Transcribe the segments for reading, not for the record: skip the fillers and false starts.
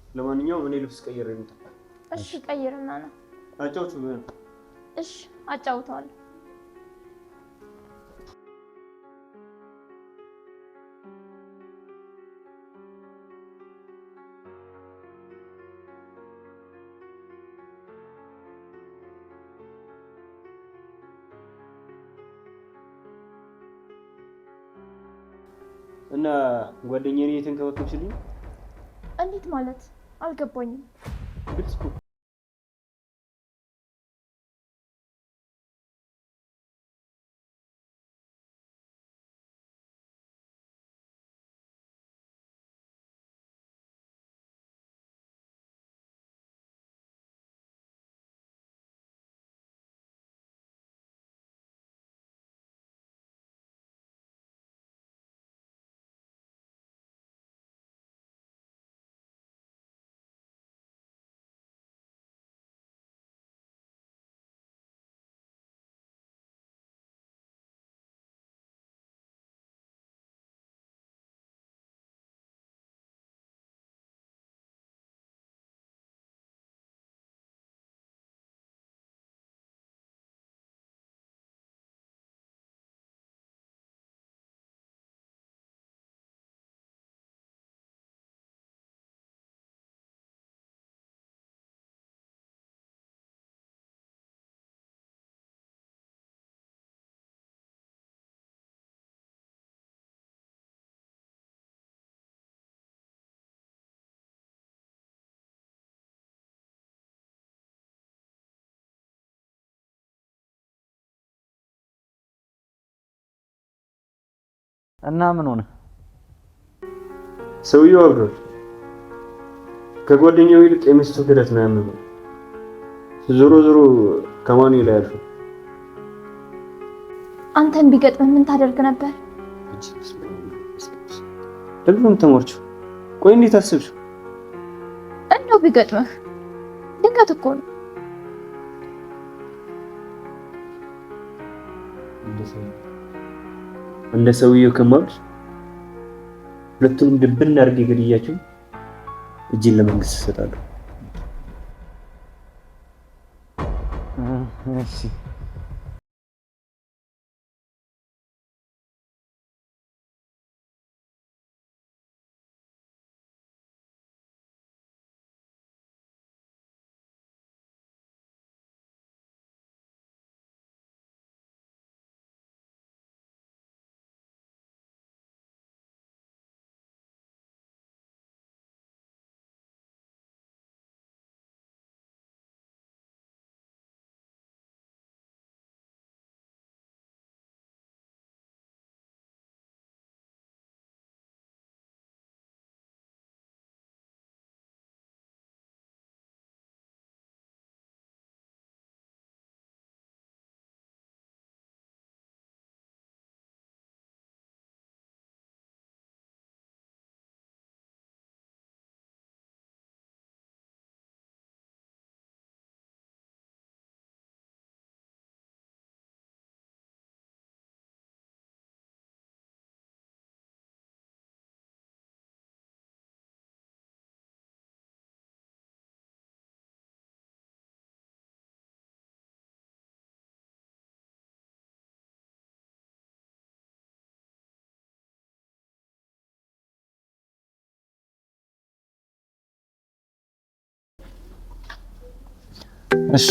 ለማንኛውም እኔ ልብስ ቀይሬ ነው። እሺ ቀይርና ነው አጫውቱ ነው። እሺ አጫውተዋለሁ። እና ጓደኛዬን እየተንከባከብሽልኝ? እንዴት ማለት አልገባኝም። ግልጽ እኮ እና ምን ሆነ? ሰውየው አብዷል። ከጓደኛው ይልቅ የሚስቱ ክደት ነው ያመመው። ዞሮ ከማን ይላል? አንተን ቢገጥም ምን ታደርግ ነበር? ለምን ተሞርቹ? ቆይ እንዴት አስብሽ? እንደው ቢገጥምህ ድንገት እኮ ነው። እንደ ሰውየው ከማብድ ሁለቱንም ድብን አድርጌ ገድያቸው እጅን ለመንግስት እሰጣለሁ። እሺ እሺ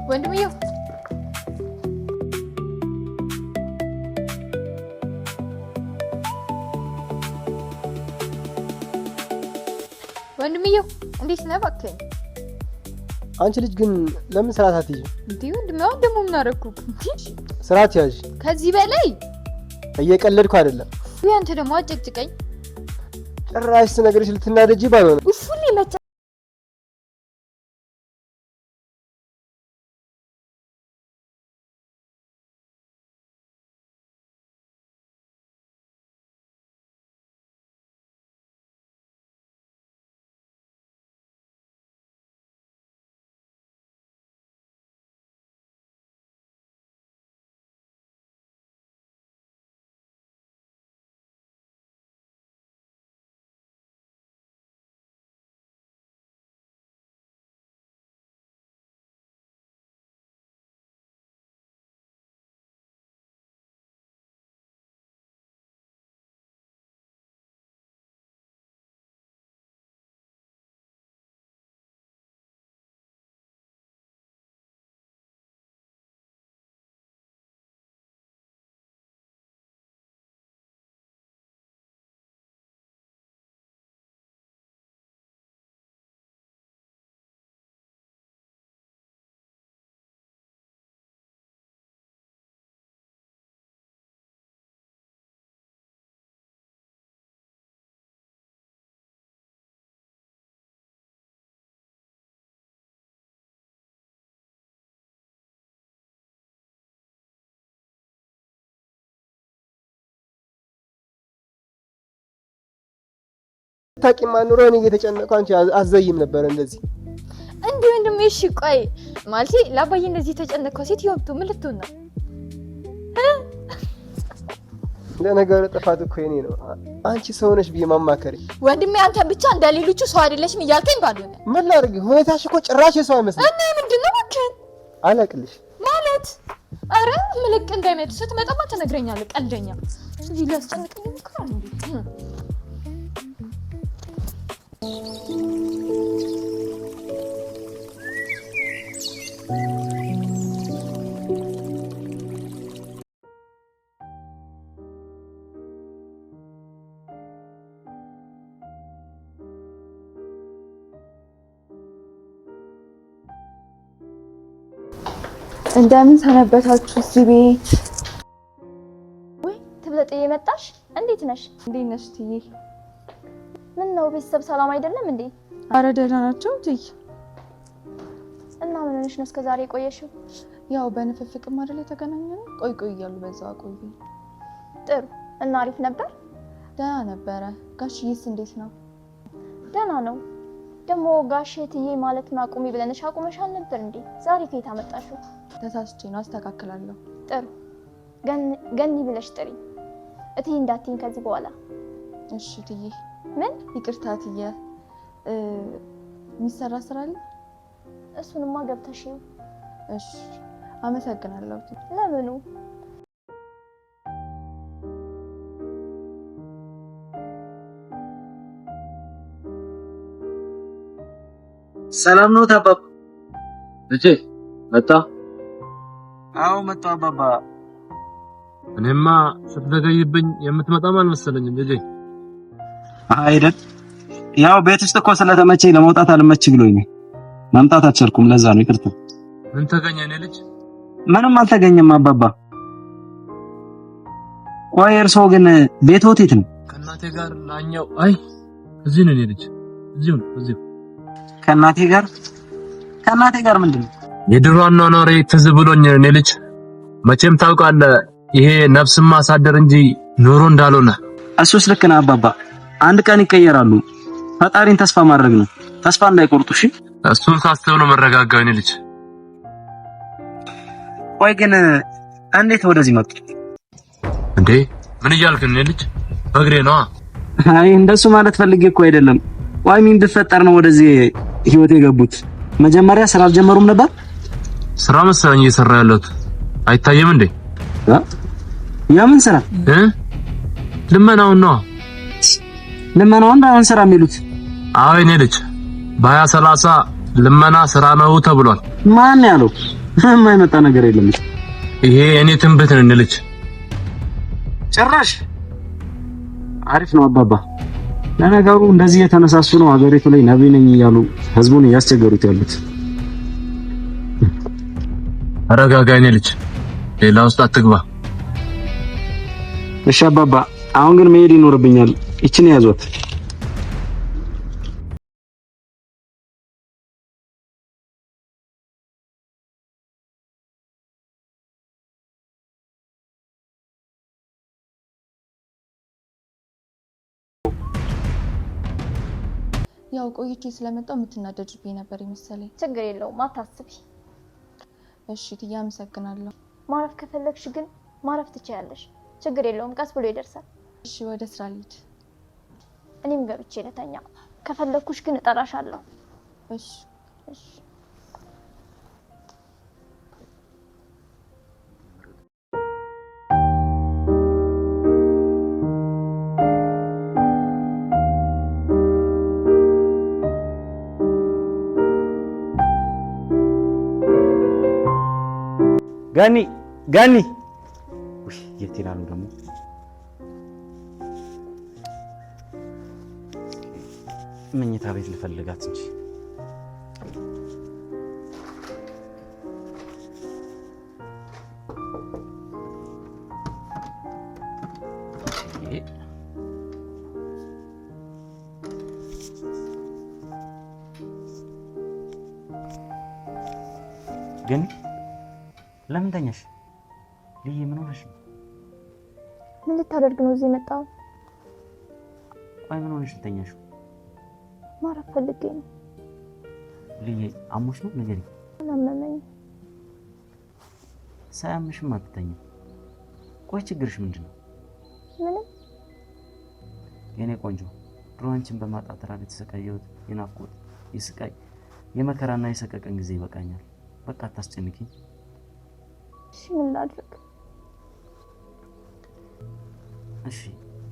ወንድምየው እንዴት ነህ እባክህ? አንቺ ልጅ ግን ለምን ስርዓት አትይዥም? እንዴ ወንድሜው ደግሞ ምን አደረኩክ? ስርዓት ያዥ። ከዚህ በላይ እየቀለድኩ አይደለም። ወይ አንተ ደግሞ አጨቅጭቀኝ። ጭራሽ ስነግርሽ ልትናደጂ ባይሆን እፉሊ መጣ። ታቂማ ኑሮ እኔ እየተጨነቀው አንቺ አዘይም ነበር እንደዚህ እንዴ ወንድሜ። እሺ ቆይ ማለቴ ለአባዬ እንደዚህ ተጨነቀው ሴት ይወብቱ ምን ልትሆን ነው? ለነገሩ ጥፋት እኮ የኔ ነው። አንቺ ሰው ነሽ ብዬ ማማከሪ ወንድሜ። አንተ ብቻ እንዳሌሎቹ ሰው አይደለሽም እያልከኝ ባልሆነ ምን ላድርግ? ሁኔታሽ እኮ ጭራሽ ሰው አይመስልም። እና ምንድነው እባክህ? አላቅልሽ ማለት አረ ምልክ እንዳይመጡ ስትመጣማ ትነግረኛለህ። ቀልደኛ እዚህ ሊያስጨንቀኝ ይሞክራል እንዴ? እንደምን ሰነበታችሁ እዚህ ቤት? ወይ ትብለጥዬ መጣሽ? እንዴት ነሽ? እንዴት ነሽ ትዬ? ምን ነው ቤተሰብ ሰላም አይደለም እንዴ? አረ ደህና ናቸው ትዬ። እና ምን ሆነሽ ነው እስከ ዛሬ ቆየሽው? ያው በንፍፍቅም አይደል የተገናኘነው። ቆይ እያሉ በዛው ቆይ። ጥሩ እና አሪፍ ነበር? ደህና ነበረ። ጋሽዬስ እንዴት ነው? ደህና ነው። ደግሞ ጋሼ ትዬ ማለት ማቁሚ ብለንሽ አቁመሻል ነበር እንዴ? ዛሬ ከየት አመጣሽው? ተሳስቼ ነው፣ አስተካክላለሁ። ጥሩ ገኒ ብለሽ ጥሪ። እትዬ እንዳትይኝ ከዚህ በኋላ። እሺ ትዬ። ምን? ይቅርታ ትዬ። የሚሰራ ስራ አለ? እሱንማ ገብተሽ ይው። እሺ አመሰግናለሁ። ለምኑ? ሰላም ነው አባባ? ልጄ መጣ? አዎ መጣሁ አባባ። እኔማ ስትዘገይብኝ የምትመጣም አልመሰለኝም ልጄ። አይደል? ያው ቤት ውስጥ እኮ ስለተመቸኝ ለመውጣት አልመች ብሎኝ መምጣት አልቻልኩም። ለዛ ነው ይቅርታ። ምን ተገኘ እኔ ልጅ? ምንም አልተገኘም አባባ። ቆይ እርሶ ግን ቤትዎት የት ነው? ከእናቴ ጋር ላኛው። አይ እዚህ ነው እኔ ልጅ፣ እዚሁ። ከእናቴ ጋር ምንድነው? የድሮ አኗኗሬ ትዝ ብሎኝ እኔ ልጅ። መቼም ታውቃለህ ይሄ ነፍስን ማሳደር እንጂ ኑሮ እንዳልሆነ። እሱስ ልክ ነህ አባባ። አንድ ቀን ይቀየራሉ። ፈጣሪን ተስፋ ማድረግ ነው። ተስፋ እንዳይቆርጡ እሺ። እሱን ሳስብ ነው መረጋጋው እኔ ልጅ። ቆይ ግን እንዴት ወደዚህ መጡ? እንዴ ምን እያልክ ነው ልጅ? በእግሬ ነዋ። አይ እንደሱ ማለት ፈልጌ እኮ አይደለም። ቆይ ምን ቢፈጠር ነው ወደዚህ ህይወት የገቡት? መጀመሪያ ስራ አልጀመሩም ነበር? ስራ መሰለኝ እየሰራ ያለሁት። አይታየም እንዴ? የምን ስራ? ልመናውን ነው። ልመናውን እንዳን ስራ የሚሉት? አዎ እኔ ልጅ በ2030 ልመና ስራ ነው ተብሏል። ማን ያለው? የማይመጣ ነገር የለም። ይሄ እኔ ትንብት ነኝ ልጅ። ጭራሽ አሪፍ ነው አባባ። ለነገሩ እንደዚህ የተነሳሱ ነው ሀገሪቱ ላይ ነብይ ነኝ እያሉ ህዝቡን እያስቸገሩት ያሉት። አረጋጋ የኔ ልጅ፣ ሌላ ውስጥ አትግባ። እሺ አባባ፣ አሁን ግን መሄድ ይኖርብኛል። እቺን ያዟት። ያው ቆይቼ ስለመጣው የምትናደድብኝ ነበር ይመስለኝ። ችግር የለውም አታስቢ። እሺ ትዬ አመሰግናለሁ። ማረፍ ከፈለግሽ ግን ማረፍ ትችያለሽ። ችግር የለውም፣ ቀስ ብሎ ይደርሳል። እሺ ወደ ስራ ልሂድ። እኔም ገብቼ ልተኛ። ከፈለኩሽ ግን እጠራሻለሁ። እሺ እሺ። ጋኒ ውይ የት ይላሉ ደግሞ? መኝታ ቤት ልፈልጋት እንጂ ግን ለምን ተኛሽ? ልዬ ምን ሆነሽ ነው? ምን ልታደርግ ነው እዚህ የመጣው? ቆይ ምን ሆነሽ ተኛሽ? ማረፍ ፈልጌ ነው። ልዬ አሞሽ ነው? ንገሪኝ። አመመኝ። ሳያምሽም አትተኝ። ቆይ ችግርሽ ምንድነው? ምንም። የኔ ቆንጆ ድሮ አንቺን በማጣት ራብ የተሰቃየሁት የናፍቆት የስቃይ የመከራና የሰቀቀን ጊዜ ይበቃኛል። በቃ አታስጨንቂኝ። እሺ ምን ላድርግ? እሺ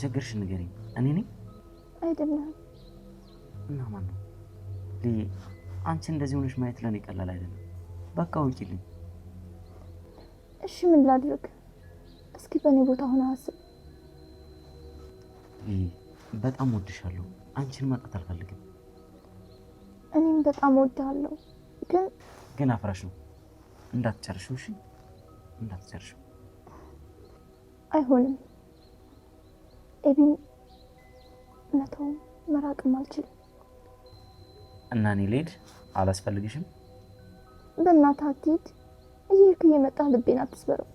ችግርሽ ንገሪኝ። እኔ ነኝ? አይደለም። እና ማን ነው? ልዬ አንቺ እንደዚህ ሆነሽ ማየት ለኔ ቀላል አይደለም። በቃ ውጪልኝ። እሺ ምን ላድርግ? እስኪ በእኔ ቦታ ሆነ አስብ። ልዬ በጣም ወድሻለሁ። አንቺን ማጣት አልፈልግም። እኔም በጣም ወድሃለሁ። ግን አፍራሽ ነው። እንዳትጨርሺው። እሺ እንዳትጨርሺው። አይሆንም። ኤቢን መተውም መራቅም አልችልም። እና እኔ ልሄድ? አላስፈልግሽም? በእናትህ አትሂድ። እየሄድክ እየመጣህ ልቤን አትስበረው።